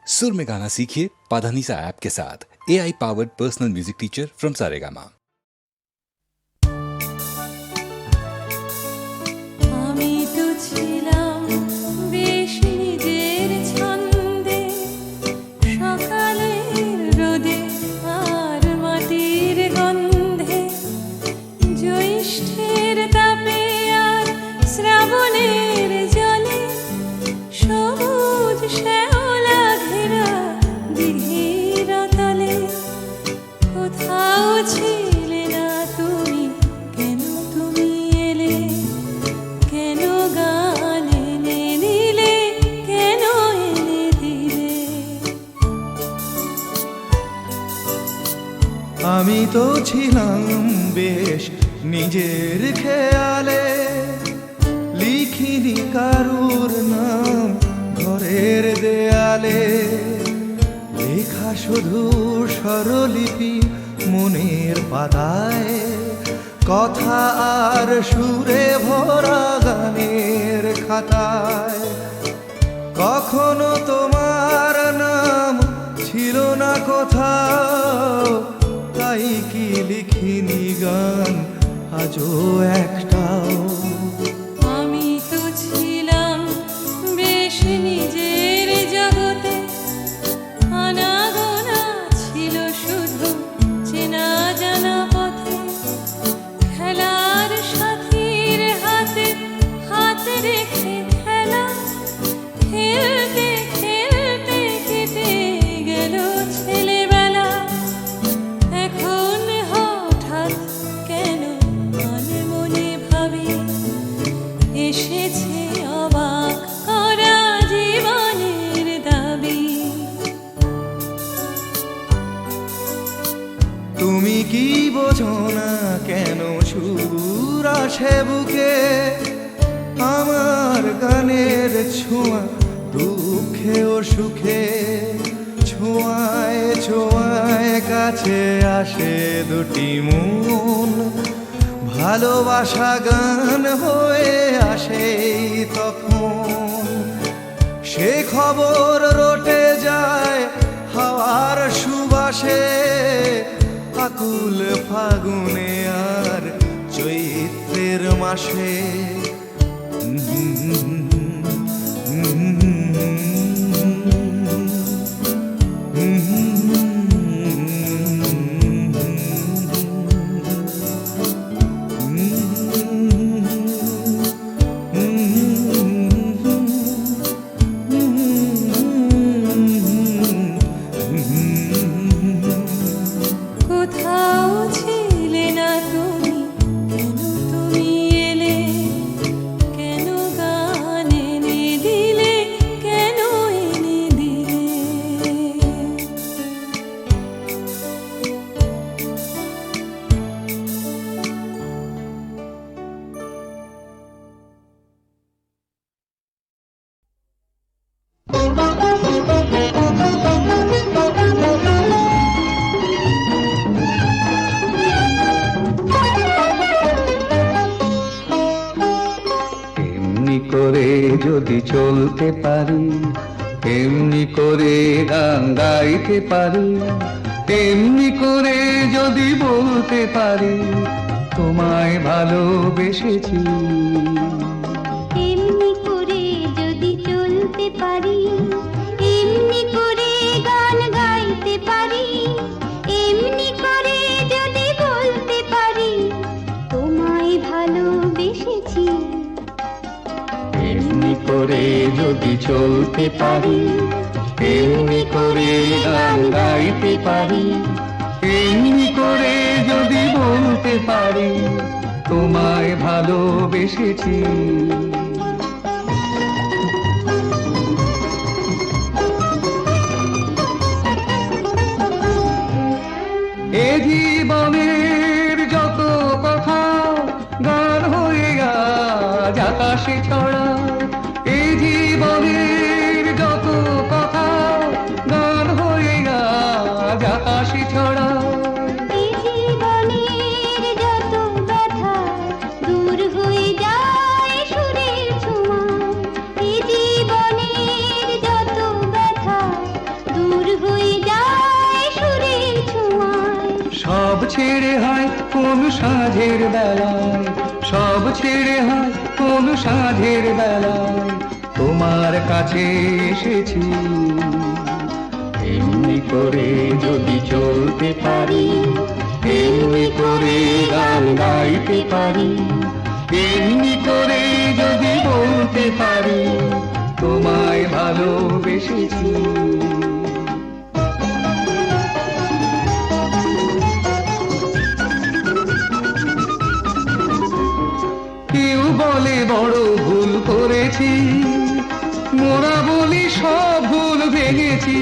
सुर में गाना सीखिए पाधानीसा ऐप के साथ। AI powered personal music teacher from Saregama. আমি তো ছিলাম বেশ নিজের খেয়ালে, লিখিনি কারুর নাম ঘরের দেয়ালে, লেখা শুধু স্বরলিপি মনের পাতায়, কথা আর সুরে ভরা গানের খাতায়। কখনো তোমার নাম ছিল না কোথাও, তাই কি লিখিনি গান আজও একটাও। আমি তো ছিলাম বেশ নিজের জগতে, আনাগোনা ছিল শুধু চেনা জানা পথে, খেলার সাথীর হাতে হাত রেখে খেলা, খেলতে খেলতে কেটে গেল ছেলেবেলা। এখন হঠাৎ কেন মনে মনে ভাবি এসেছে অবাক করা জীবনের দাবি। তুমি কি বোঝো না কেন সুর আসে বুকে, আমার গানের ছোঁয়া দুঃখে ও সুখে, ছোঁয়ায় ছোঁয়ায় কাছে আসে দুটি মন, ভালোবাসা গান হয়ে আসে তখন। সে খবর রটে যায় হাওয়ার সুবাসে, আকুল ফাগুনে আর চৈত্রের মাসে। কোথাও ছিলে না তুমি, কেন তুমি এলে, কেন গান এনে দিলে, কেন এনে দিলে। এমনি করে যদি চলতে পারি, এমনি করে গান গাইতে পারি, এমনি করে যদি বলতে পারি তোমায় ভালোবেসেছি। এমনি করে যদি চলতে পারি, এমনি করে গান গাইতে পারি, এমনি করে যদি বলতে পারি তোমায় ভালোবেসেছি। এমনি করে যদি চলতে পারি, এমনি করে গান গাইতে পারি, এমনি করে যদি বলতে পারি তোমায় ভালোবেসেছি। এ জীবনের যত কথা গান হয়ে আজ আকাশে ছড়া, এ জীবনের যত কথা গান হয়ে আজ আকাশে ছড়া। এই জীবনের যত ব্যথা দূর হয়ে যায় সুরের ছোঁয়া, এই জীবনের যত ব্যথা ছেড়ে হয় কোন সাঁঝের বেলায়, সব ছেড়ে হয় কোন সাঁঝের বেলায় তোমার কাছে এসেছি। এমনি করে যদি চলতে পারি, এমনি করে গান গাইতে পারি, এমনি করে যদি বলতে পারি তোমায় ভালোবেসেছি। কেউ বলে বড় ভুল করেছি, মোরা বলি সব ভুল ভেঙেছি।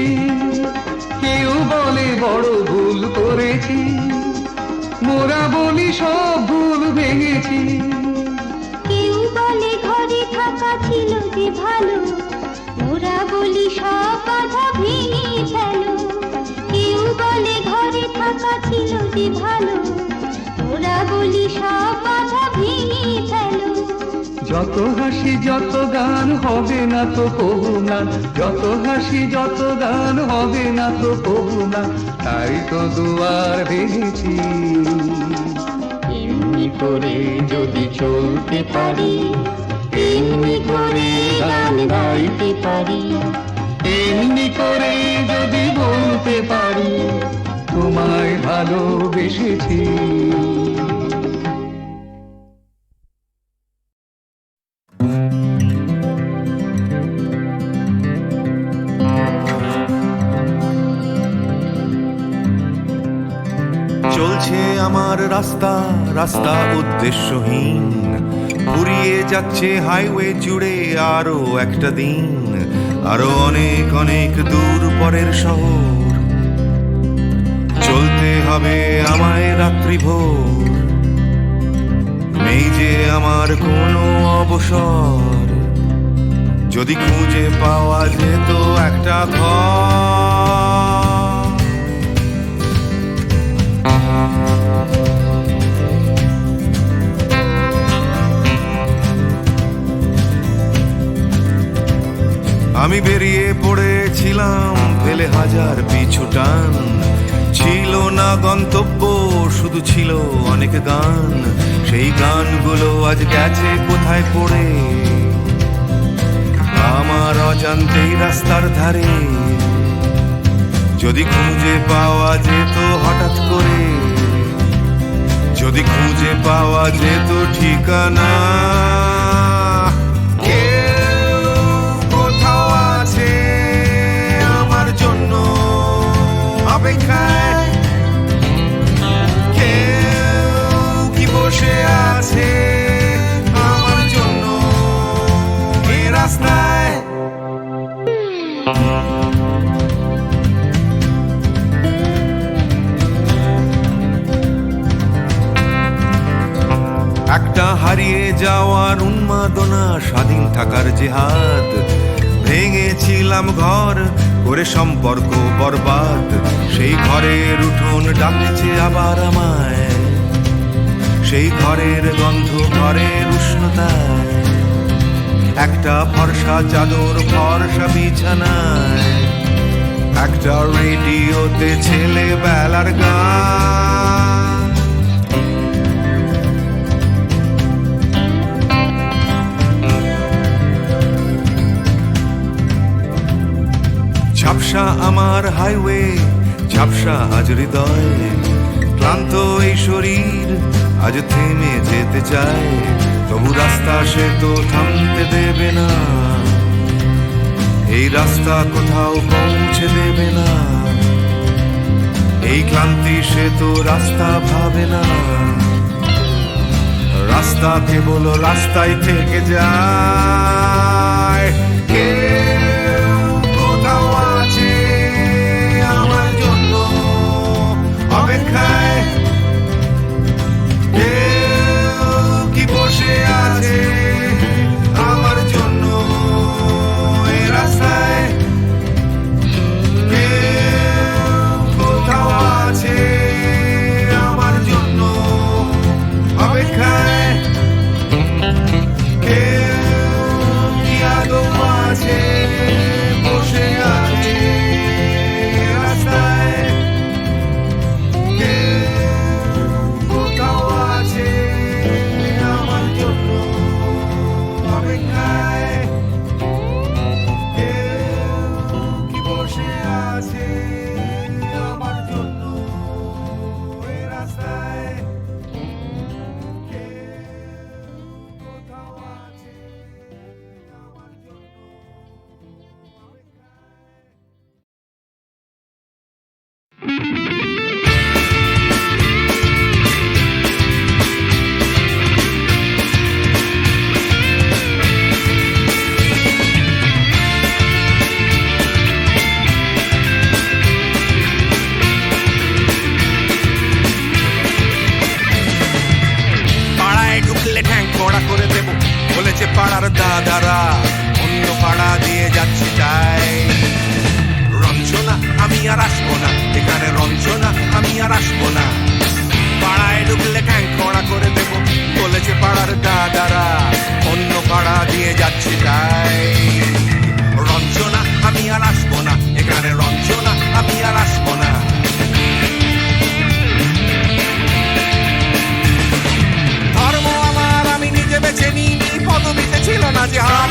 কেউ বলে বড় ভুল করেছি, মোরা বলি সব ভুল ভেঙেছি। কেউ বলে ঘরে থাকা ছিল যে ভালো, ওরা বলি সব বাধা ভেঙে ফেলো। কেউ বলে ঘরে থাকা ছিল যে ভালো, ওরা বলি সব বাধা ভেঙে ফেলো। যত হাসি যত গান হবে না তো কবু না, যত হাসি যত গান হবে না তো কবু না, তাই তো দুয়ার ভেঙেছি। এমনি করে যদি চলতে পারি, এমনি করে গান গাইতে পারি, এমনি করে যদি বলতে পারি তোমায় ভালোবেসেছি। চলছে আমার রাস্তা, রাস্তা উদ্দেশ্যহীন, ফুরিয়ে যাচ্ছে হাইওয়ে জুড়ে আরো একটা দিন, আরো অনেক অনেক দূর পরের শহর। চলতে হবে আমায় রাত্রি ভোর, নেই যে আমার কোনো অবসর। যদি খুঁজে পাওয়া যেত একটা ঘর, আমি বেরিয়ে পড়েছিলাম ফেলে হাজার পিছু টান। ছিল না গন্তব্য, শুধু ছিল অনেক গান। সেই গানগুলো আজ গেছে কোথায় পড়ে, আমার অজান্তেই রাস্তার ধারে। যদি খুঁজে পাওয়া যেত হঠাৎ করে, যদি খুঁজে পাওয়া যেত ঠিকানা, অপেক্ষায় কেউ কি বসে আছে আমার জন্য এ রাস্তায়। একটা হারিয়ে যাওয়ার উন্মাদনা, স্বাধীন থাকার জেহাদ। ভেঙেছিলাম ঘর করে সম্পর্ক বরবাদ, সেই ঘরের উঠোন ডাকছে আবার আমায়। সেই ঘরের গন্ধ, ঘরের উষ্ণতায়, একটা ফর্সা চাদর, ফর্সা বিছানায়, একটা রেডিওতে ছেলেবেলার গান। ঝাপসা আমার হাইওয়ে, ঝাপসা আজ হৃদয়। ক্লান্ত এই শরীর আজ থেমে যেতে চায়, তবু রাস্তা সে তো থামতে দেবে না। এই রাস্তা কোথাও পৌঁছে দেবে না। এই ক্লান্তি সে তো রাস্তা ভাবে না। রাস্তা কেবল রাস্তায় থেকে যায়। অপেক্ষায় কেউ কি বসে আছে আমার জন্য এ রাস্তায়। কেউ কোথাও আছে আমার জন্য অপেক্ষায়। কেউ যাচ্ছি তাই। রঞ্জনা আমি আর আসবো না এখানে, রঞ্জনা আমি আর আসবো না। ধর্ম আমার আমি নিজে বেছে নিইনি, পদবিতে ছিল না যে হার।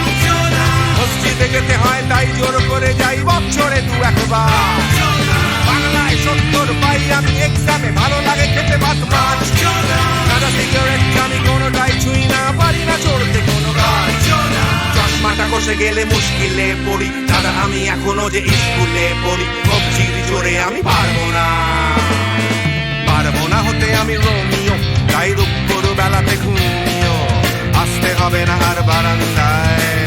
মসজিদে যেতে হয় তাই জোর করে যাই বছরে 2-1 বাংলায় 70 পাই আমি এক্সামে, ভালো লাগে খেতে ভাত মাছ। সাদা সিগারেট আমি কোনোটাই ছুঁই না, পারি না চড়তে কোনো গাছ। চশমাটা কষে গেলে মুশকিলে পড়ি দাদা, আমি এখনো যে স্কুলে পড়ি। কবজির জোরে আমি পারবো না, পারবো না হতে আমি রোমিও, তাই দুপুর বেলাতে ঘুমিও। আসতে হবে না আর বারান্দায়।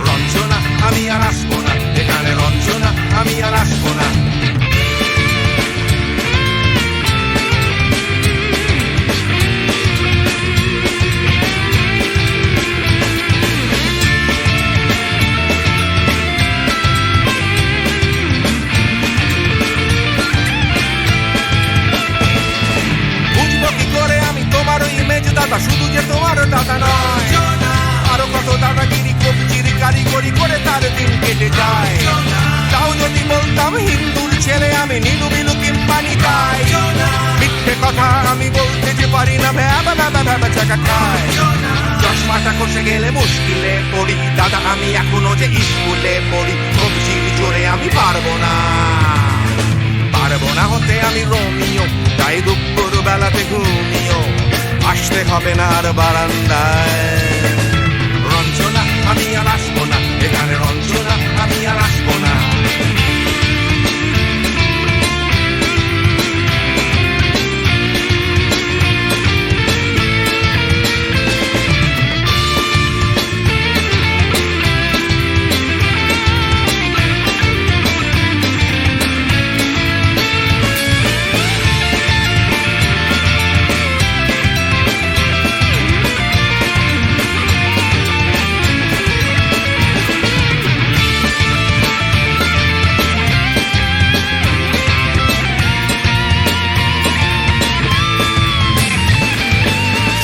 রঞ্জনা আমি আর আসবো না এখানে, রঞ্জনা আমি আর আসবো না। বুঝবো কি করে আমি তোমার ইমেজ দাদা, শুধু যে তোমার দাদা নয়, আরো কত দাদাগিরি কবজির কারিগরি করে তার দিন কেটে যায়। তাও যদি বলতাম হিন্দুর ছেলে আমি, নীলু বিলু কিংবা নিতাই। মিথ্যে কথা আমি বলতে যে পারি না, ভ্যাবা ভ্যাবা ভ্যাবা চাকা খায়। চশমাটা কষে গেলে মুশকিলে পড়ি দাদা, আমি এখনো যে স্কুলে পড়ি। কবজির জোরে আমি পারবো না, পারবো না হতে আমি রোমিও, তাই দুপুর বেলাতে ঘুমিও। আসতে হবে না আর বারান্দায়। রঞ্জনা আমি আর আসবো না এখানে, রঞ্জনা আমি আর আসবো না।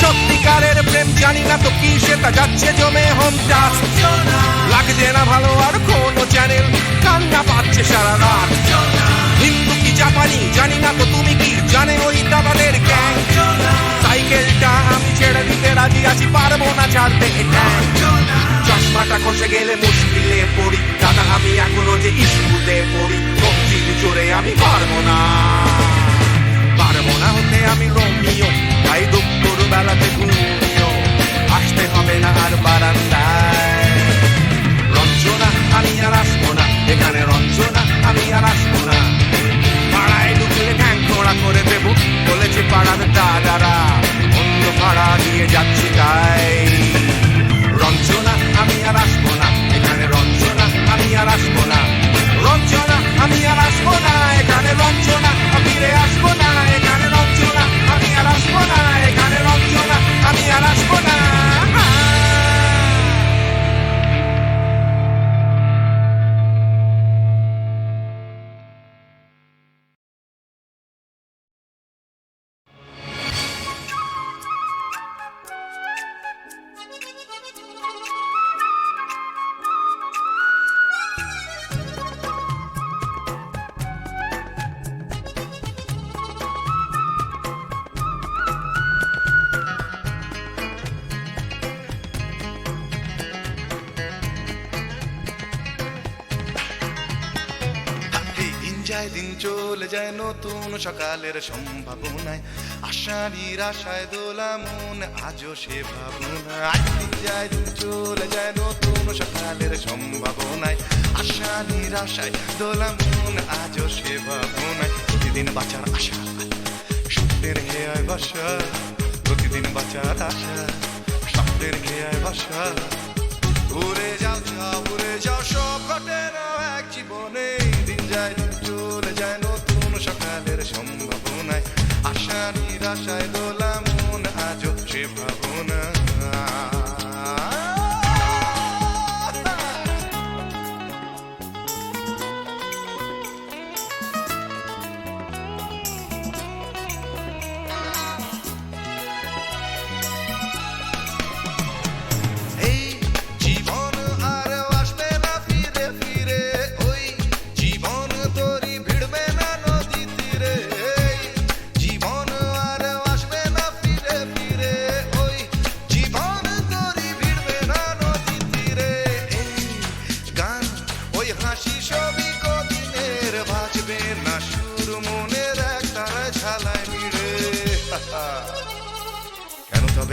সত্যিকারের প্রেম জানি না তো কি, সেটা যাচ্ছে জমে হোমটাস। লাগছে না ভালো আর কোনো চ্যানেল, কান্না পাচ্ছে সারা রাত। হিন্দু কি জাপানি জানি না তো, তুমি কি জানে ওই দাদাদের গ্যাং? সাইকেলটা আমি ছেড়ে দিতে রাজি আছি, পারবো না ছাড়তে এটা। চশমাটা কষে গেলে মুশকিলে পড়ি দাদা, আমি এখনো যে স্কুলে পড়ি। কবজির জোরে আমি পারবো না, পারবো না হতে আমি রোমিও, তাই দুপুর বেলাতে ঘুমিও। আসতে হবে না আর বারান্দায়। রঞ্জনা আমি আর আসবো না এখানে, রঞ্জনা আমি আর আসবো না। পাড়ায় ঢুকলে ঠ্যাং খোঁড়া করে দেবো বলেছে পাড়ার দাদারা, অন্য পাড়া দিয়ে যাচ্ছি তাই। রঞ্জনা আমি আর আসবো না এখানে, রঞ্জনা আমি আর আসবো না। রঞ্জনা আমি আর আসবো না এখানে, রঞ্জনা ফিরে আসবো না এখানে। রঞ্জনা আমি আর আসবো না এখানে, রঞ্জনা আমি আর আসবো না। যায় দিন চলে যায় নতুন সকালের সম্ভাবনায়, আশা নিরাশায় দোলা মন আজও সে ভাবনায়। দিন যায় দিন চলে যায় নতুন সকালের সম্ভাবনায়, আশা নিরাশায় দোলা মন আজও সে ভাবনায়। প্রতিদিন বাঁচার আশা স্বপ্নের খেয়ায় বাসা, প্রতিদিন বাঁচার আশা স্বপ্নের খেয়ায় বাসা। উড়ে যাও যাও উড়ে যাও, সব ঘটে না এক জীবনে। দিন যায় দিন চলে যায় নতুন সকালের সম্ভাবনায়, আশা নিরাশায় দোলা মন আজও সে ভাবনা।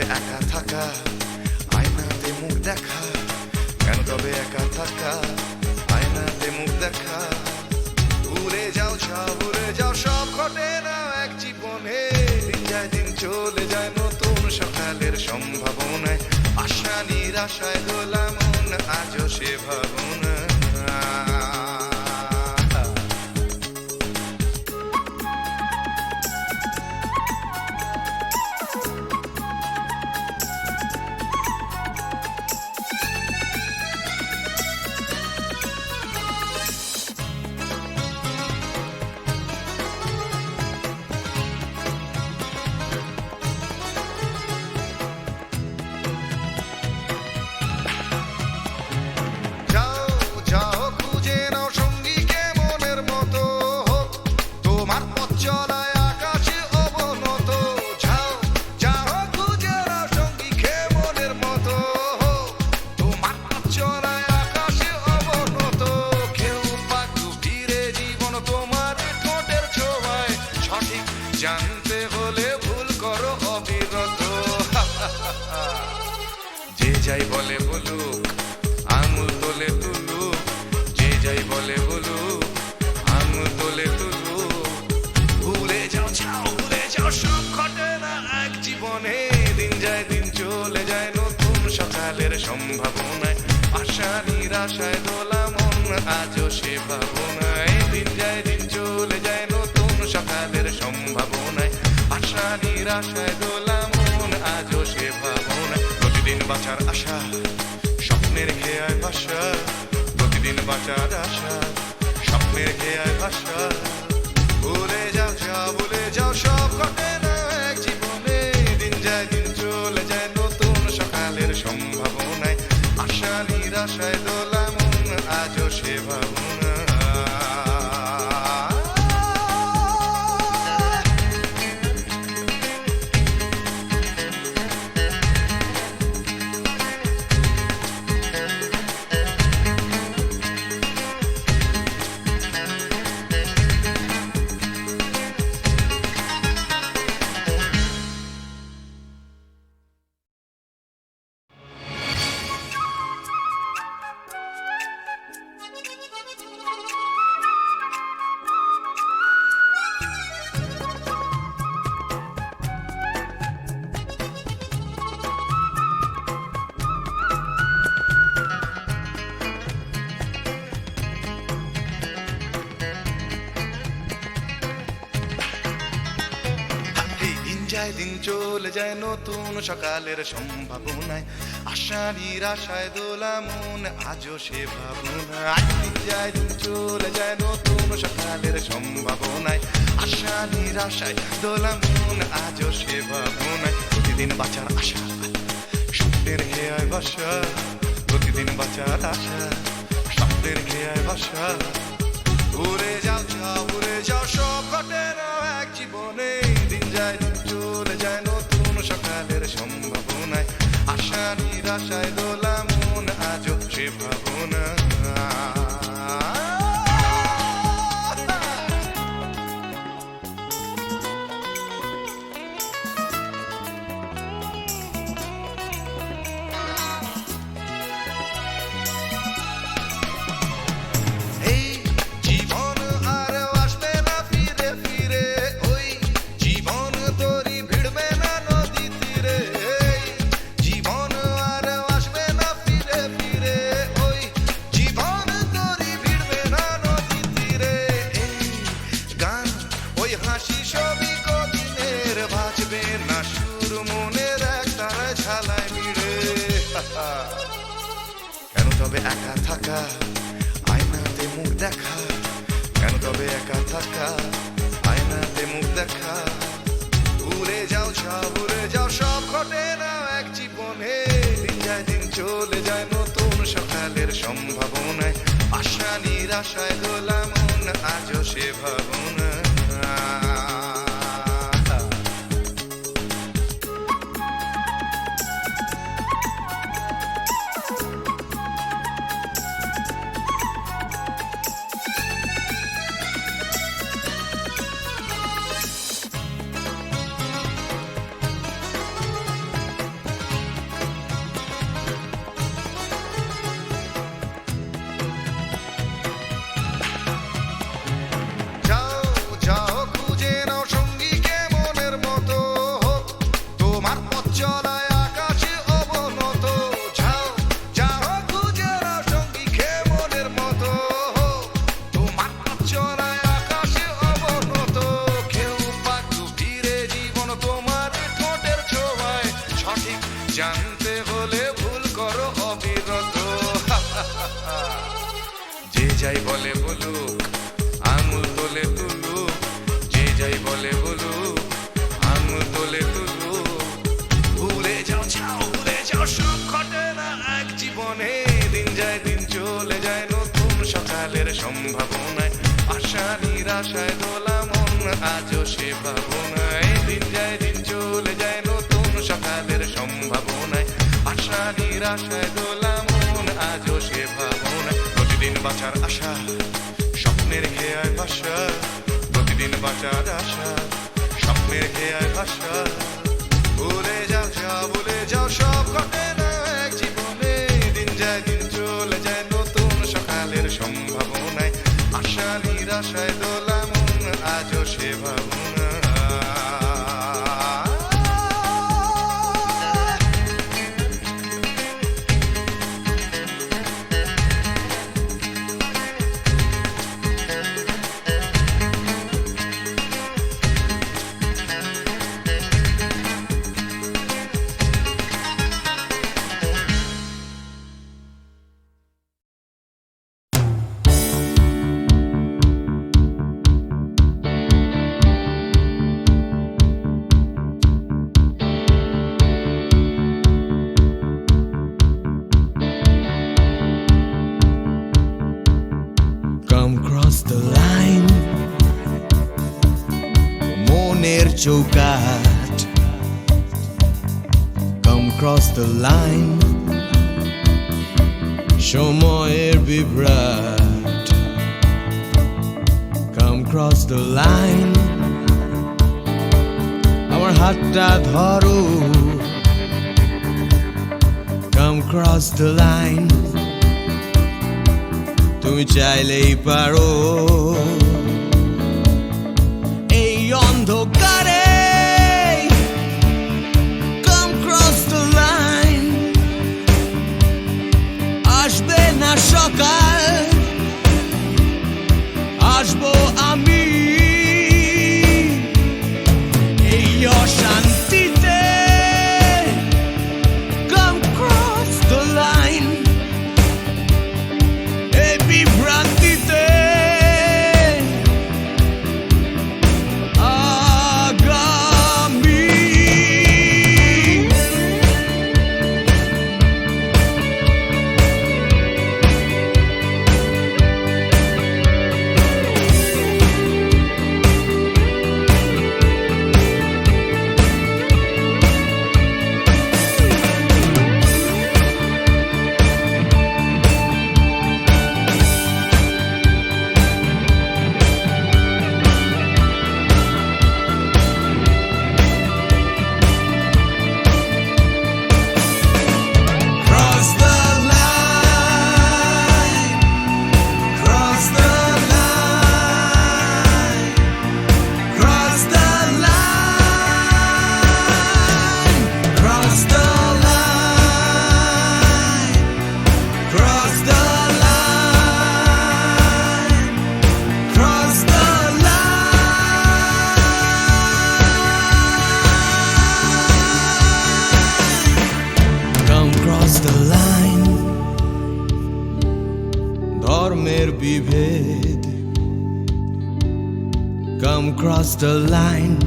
তবে একা থাকা আয়নাতে মুখ দেখা, কেন তবে একা থাকা আয়নাতে মুখ দেখা। ভুলে যাও সব, ভুলে যাও সব ঘটে না এক জীবনে, দিন যায় দিন চলে যায় নতুন সকালের সম্ভাবনায়, আশা নিরাশায় দোলা মন আজও সে ভাবনা। যাও যাও খুঁজে নাও সঙ্গীকে মনের মতো, তোমার পথ চলায় আকাশে অবনত। যাও যাও খুঁজে নাও সঙ্গীকে মনের মতো, তোমার পথ চলায় আকাশে অবনত। কেউ পাক ফিরে জীবন তোমার ঠোঁটের ছোঁয়ায়, সঠিক জানতে হলে ভুল করো অবিরত। যে যাই বলে বলুক আঙুল তোলে তুলুক, যে যাই বলে বলুক আঙুল তোলে তুলুক। ভুলে যাও ছাও, ভুলে যাও সব ঘটে না এক জীবনে, দিন যায় দিন চলে যায় নতুন সকালের সম্ভাবনায়, আশা নিরাশায় দোলা মন আজও সে ভাবনায়। দিন যায় দিন চলে যায় নতুন সকালের সম্ভাবনায়, আশা নিরাশায় দোলা মন আজও সে ভাবনায়। প্রতিদিন বাঁচার আশা স্বপ্নের খেয়ায় ভাষা, প্রতিদিন বাঁচার আশা স্বপ্নের খেয়ায় ভাষা। ভুলে যাও যাও, ভুলে যাও সব ঘটে না এক জীবনে, দিন যায় দিন চলে যায় নতুন সকালের সম্ভাবনায়, আশা নিরাশায় দোলা মন আজও সে ভাবনা। যায় দিন চলে যায় নতুন সকালের সম্ভাবনায়, আশা নিরাশায় দোলা মন আজও সে ভাবনায়। দিন যায় দিন চলে যায় নতুন সকালের সম্ভাবনায়, আশা নিরাশায় দোলা মন আজও সে ভাবনায়। প্রতিদিন বাঁচার আশা স্বপ্নের খেয়ায় ভাষা, প্রতিদিন বাঁচার আশা স্বপ্নের খেয়ায় ভাষা। ভুলে যাও যাও, ভুলে যাও সব ঘটে না এক জীবনে, দিন যায় দিন চলে যায় নতুন সকালের সম্ভাবনায়, আশা নিরাশায় দোলা মন আজও সে ভাবনা। এই জীবন আর আসবে না ফিরে ফিরে, ওই জীবন তোরই ভিড়বে না নদী তীরে। এই জীবন আর আসবে না ফিরে ফিরে, ওই জীবন তোরই ভিড়বে না নদী তীরে। এই গান ওই হাসি সবই কদিনের, বাজবে না সুর মনের একটার ঝালায় মিড়ে। কেন তবে একা থাকা আয়নাতে মুখ দেখা, কেন তবে একা থাকা আয়নাতে মুখ দেখা। ভুলে যাও সব, ভুলে যাও সব ঘটে না এক জীবনে, দিন যায় দিন চলে যায় নতুন সকালের সম্ভাবনায়, আশা নিরাশায় দোলা মন আজও সে ভাবনা। সম্ভাবনায় আশা নিরাশায় দোলা মন আজও সে ভাবনায় দিন যায় দিন চলে যায় নতুন সকালের সম্ভাবনায় আশা নিরাশায় দোলা মন আজও সে ভাবনায় প্রতিদিন বাঁচার আশা স্বপ্নের খেয়ায় ভাষা প্রতিদিন বাঁচার আশা স্বপ্নের খেয়ায় ভাষা ভুলে যাও যা ভুলে যাও সব ঘটে না এক জীবনে দিন যায় দিন চলে যায় নতুন সকালের সম্ভাবনায় আশা নিরাশায় দোলা মন আজও সে ভাবনা Come cross the line মনের চৌকাঠ Come cross the line সময়ের বিভ্রাট Come cross the line আমার হাতটা ধরো Come cross the line তুমি চাইলেই পারো এই অন্ধকারে Come cross the line আসবে না সকাল আসবো আমি এই অশান্তিতে Come cross the line এই বিভ্রান্তিতে আগামী Cross the line Cross the line Cross the line Cross the line Cross the line Cross the line Come cross the line ধর্মের বিভেদ Come cross the line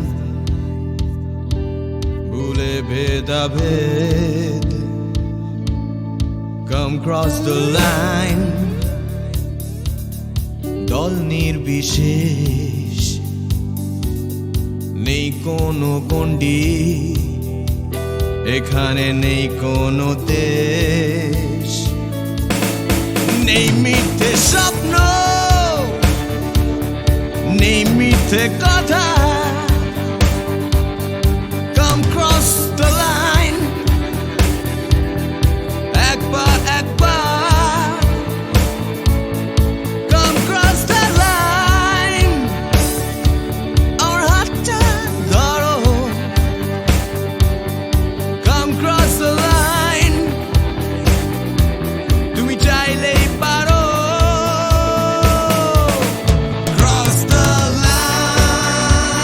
ভুলে ভেদাভেদ Come cross the line দল নির্বিশেষ নেই কোনো গণ্ডি এখানে নেই কোনো দেশ নেই মিথ্যে স্বপ্ন নেই মিথ্যে কথা Come cross the line একবার একবার Come cross the line আমার হাতটা ধরো Come cross the line তুমি চাইলেই পারো Cross the line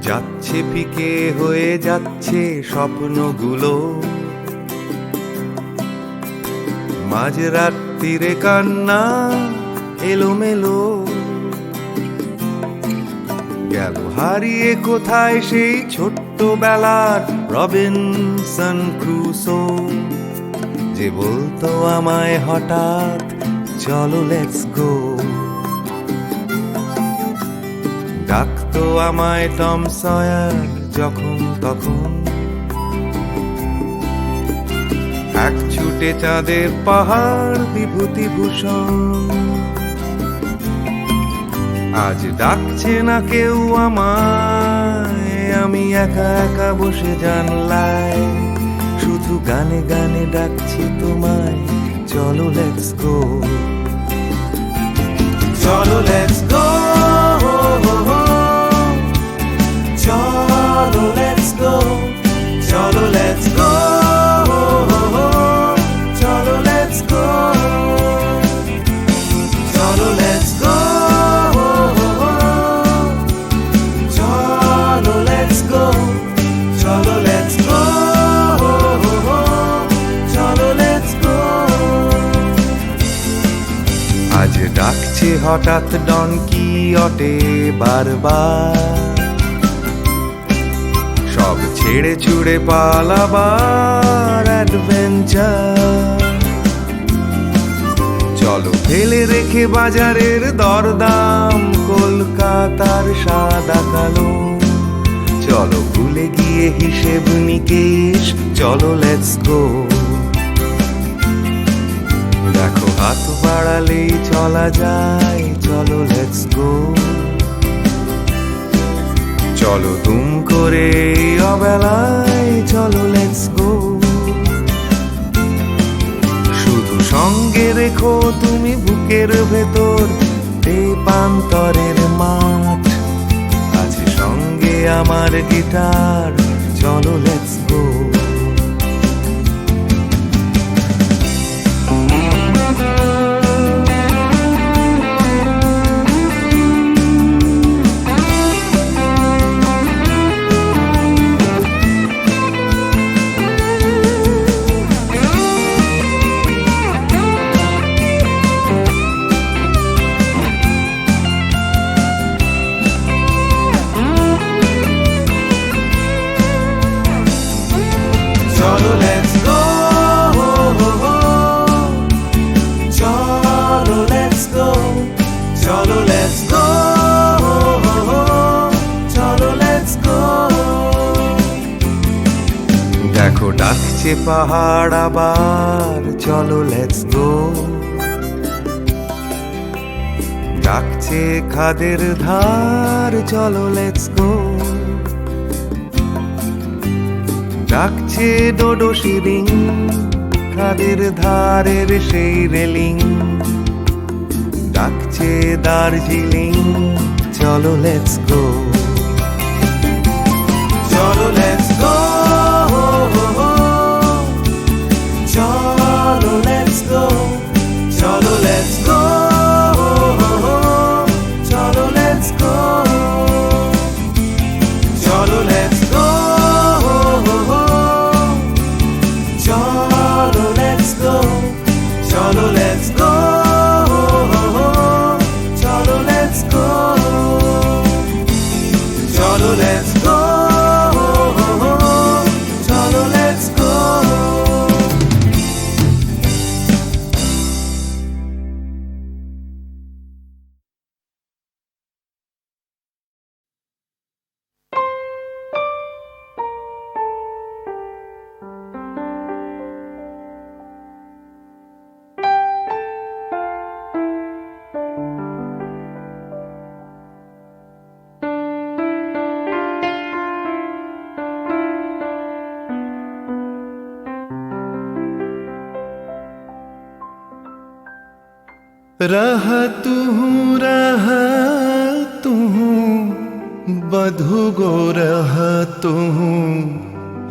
যাচ্ছে ফিকে হয়ে যাচ্ছে স্বপ্নগুলো, মাঝরাত্রিরে কান্না এলোমেলো, গেল হারিয়ে কোথায় সেই ছোট্টবেলার রবিনসন ক্রুসো, যে বলতো আমায় হঠাৎ চলো লেটস গো। ডাকতো আমায় টম সয়ার যখন তখন, এক ছুটে চাঁদের পাহাড় বিভূতিভূষণ। আজ ডাকছে না কেউ আমায়, আমি একা একা বসে জানলায়, শুধু গানে গানে ডাকছি তোমায় চলো লেটস গো। চলো লেটস গো, চলো লেটস গো, চলো লেটস গো, চলো লেটস গো, চলো লেটস গো, চলো লেটস গো, চলো লেটস গো, চলো লেটস গো। আজ ডাকছে হঠাৎ ডন কিহটে বারবার, সব ছেড়ে ছুড়ে পালাবার অ্যাডভেঞ্চার। চলো ফেলে রেখে বাজারের দরদাম, কলকাতার সাদা কালো, চলো ভুলে গিয়ে হিসেব নিকেশ, চলো লেটস গো। দেখো হাত বাড়ালেই চলা যায়, চলো লেটস গো। চলো দুম করে অবেলায়, চলো লেটস গো। শুধু সঙ্গে রেখো তুমি বুকের ভেতর তেপান্তরের মাঠ, আছে সঙ্গে আমার গিটার, চলো লেটস গো। চলো লেটস গো, চলো লেটস গো, চলো লেটস গো, চলো লেটস গো। দেখো ডাকছে পাহাড় আবার, চলো লেটস গো। ডাকছে খাদের ধার, চলো লেটস গো। ডাকছে ডোডো শিরিং, খাদের ধারের সেই রেলিং, ডাকছে দার্জিলিং, চলো লেটস গো। চলো লেটস গো, চলো লেটস গো, চলো লেটস গো, চলো লেটস গো, চলো লেটস গো, চলো লেটস গো, চলো লেটস গো, চলো লেটস গো, চলো লেটস গো, চলো লেটস গো। रह तू बधु गो रह तू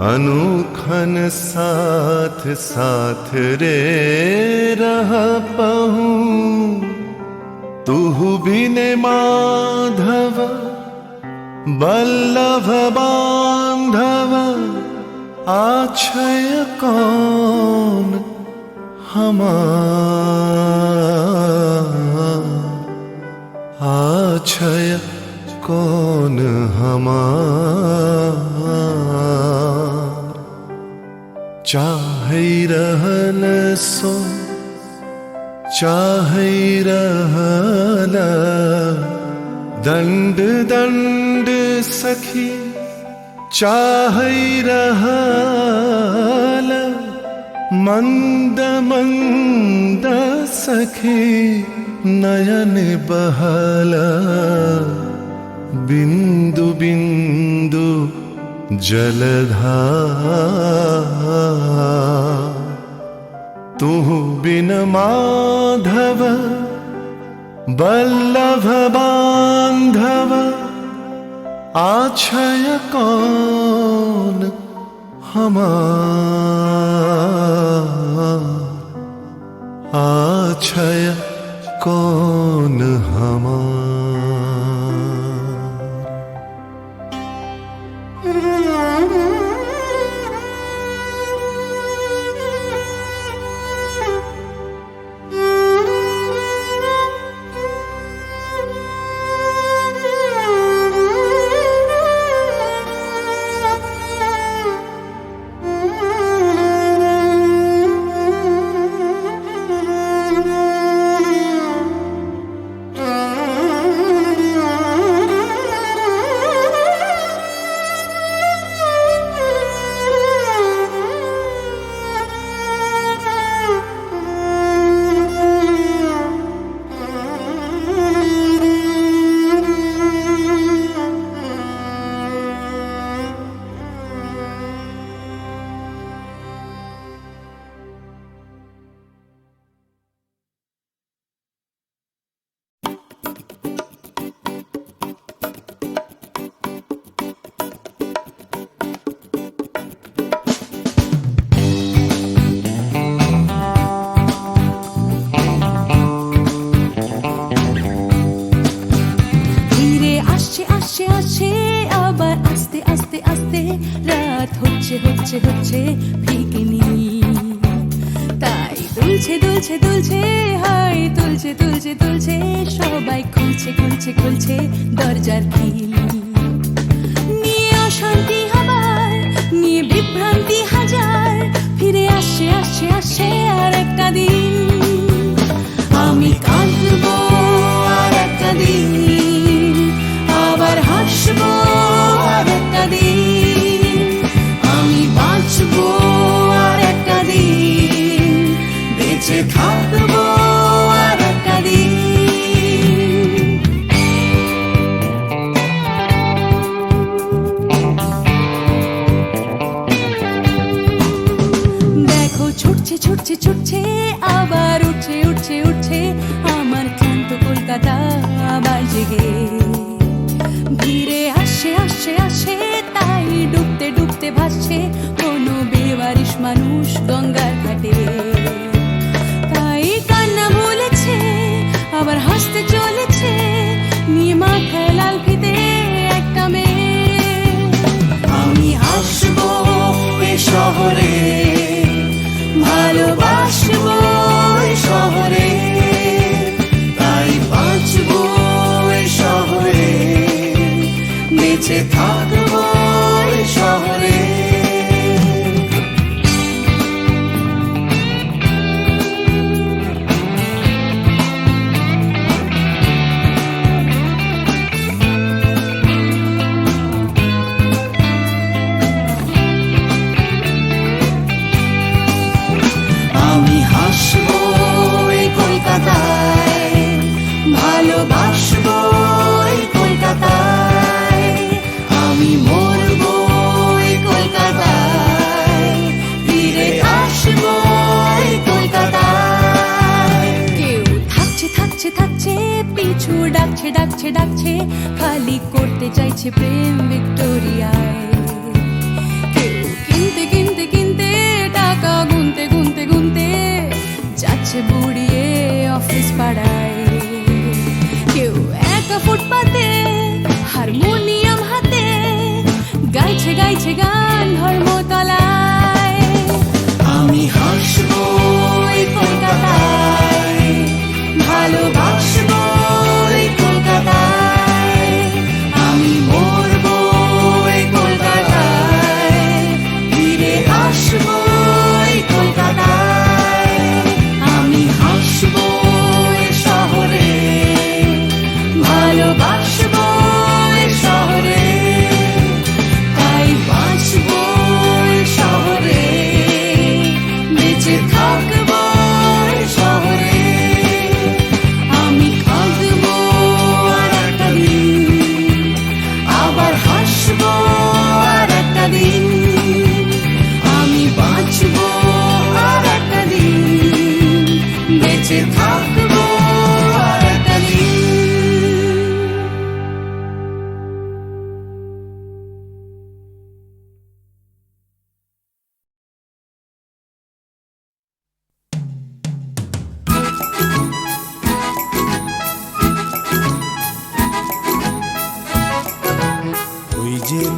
अनुखन साथ साथ रे रह पहूँ तू बिने माधव वल्लभ बांधव आछय कौन हमार, आछय कौन हमार। चाहे रहल सो चाहे रहल दंड दंड सखी, चाहे रहल मंद मंद सखी, नयन बहल बिंदु बिंदु जलधार। तुहु बिन माधव वल्लभ बांधव आछय कौन हमार, आछय कौन हमार। হচ্ছে হচ্ছে ফিকেনি, তাই দুলছে দুলছে দুলছে হাই তুলছে তুলছে তুলছে, সবাই খুলছে খুলছে খুলছে দরজার খিলি। নিয়ে অশান্তি হাবার নিয়ে বিভ্রান্তি হাজার, ফিরে আসছে আসছে আসছে আর একটা দিন। আমি কাঁদবো আর একটা দিন, আবার হাসবো আর একটা দিন। আমি বাঁচবো আর একটা দিন, বেঁচে থাকবো আর একটা দিন। দেখো ছুটছে ছুটছে ছুটছে আবার উঠছে উঠছে উঠছে, আমার ক্লান্ত কলকাতা আবার জেগে। ভিড়ে আসছে আসছে আসছে তাই ডুবতে ডুবতে ভাসছে কোনো বেওয়ারিশ মানুষ গঙ্গার ঘাটে। তাই কান্না ভুলেছে আবার হাসতে চলেছে, নিয়ে মাথায় লাল ফিতে একটা মেয়ে। আমি আসবো এ শহরে, ভালোবাসবো এ শহরে, তাই বাঁচবো এ শহরে, বেঁচে থাকবো এ শহরে। আমি হাসবো এই কলকাতায়, ভালোবাসবো এই কলকাতায়, আমি মরবো এই কলকাতায়, ফিরে আসবো এই কলকাতায়। কেউ থাকছে থাকছে থাকছে পিছু ডাকছে ডাকছে ডাকছে, খালি করতে চাইছে প্রেম ভিক্টোরিয়ায়। কেউ কিনতে কিনতে কিনতে টাকা গুনতে গুনতে গুনতে যাচ্ছে বুড়িয়ে অফিস পাড়ায়। কেউ একা ফুটপাতে হারমোনিয়াম হাতে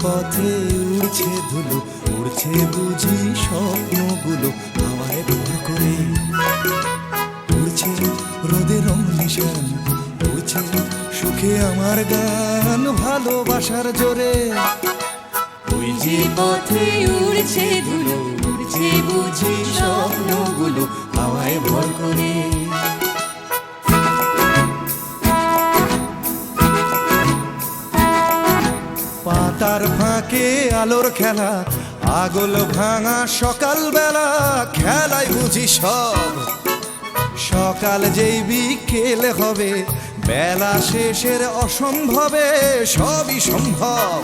পথে উড়ছে ধুলো, উড়ছে বুঝি স্বপ্নগুলো হাওয়ায় ভর করে। উড়ছে রোদের রং নিশান, উড়ছে সুখে আমার গান ভালোবাসার জোরে। ওই যে পথে উড়ছে ধুলো, উড়ছে বুঝি স্বপ্নগুলো হাওয়ায় ভর করে। পাতার ফাঁকে আলোর খেলা, আগল ভাঙা সকালবেলা, খেলায় বুঝি সব। সকাল যেই বিকেলে হবে, বেলা শেষের অসম্ভবে সবই সম্ভব।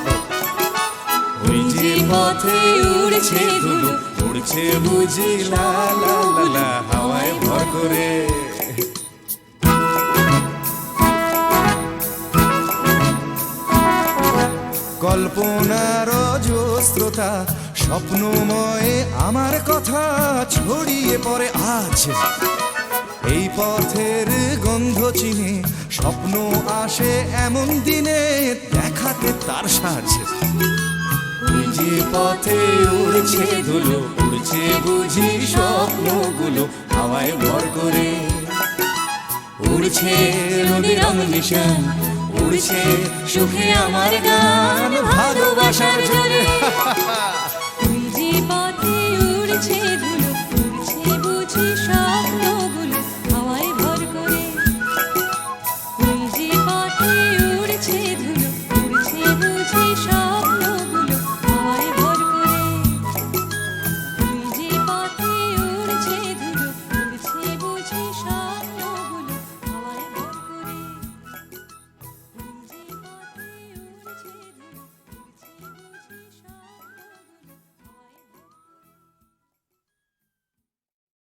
ওই যে পথে উড়ছে ধুলো, উড়ছে বুঝি লা লা লা লা হাওয়ায় ভর করে। কল্পনার অজস্রতা স্বপ্নময় আমার কথা ছড়িয়ে পড়ে আজ। এই পথের গন্ধ চিনে স্বপ্ন আসে এমন দিনে, দেখাতে তার সাজ। ওই যে পথে উড়ছে ধুলো, উড়ছে বুঝি স্বপ্নগুলো হাওয়ায় ভর করে। উড়ছে রোদের রং নিশান, উড়ছে সুখে আমার গান ভালোবাসার জোরে। যে পথে উড়ছে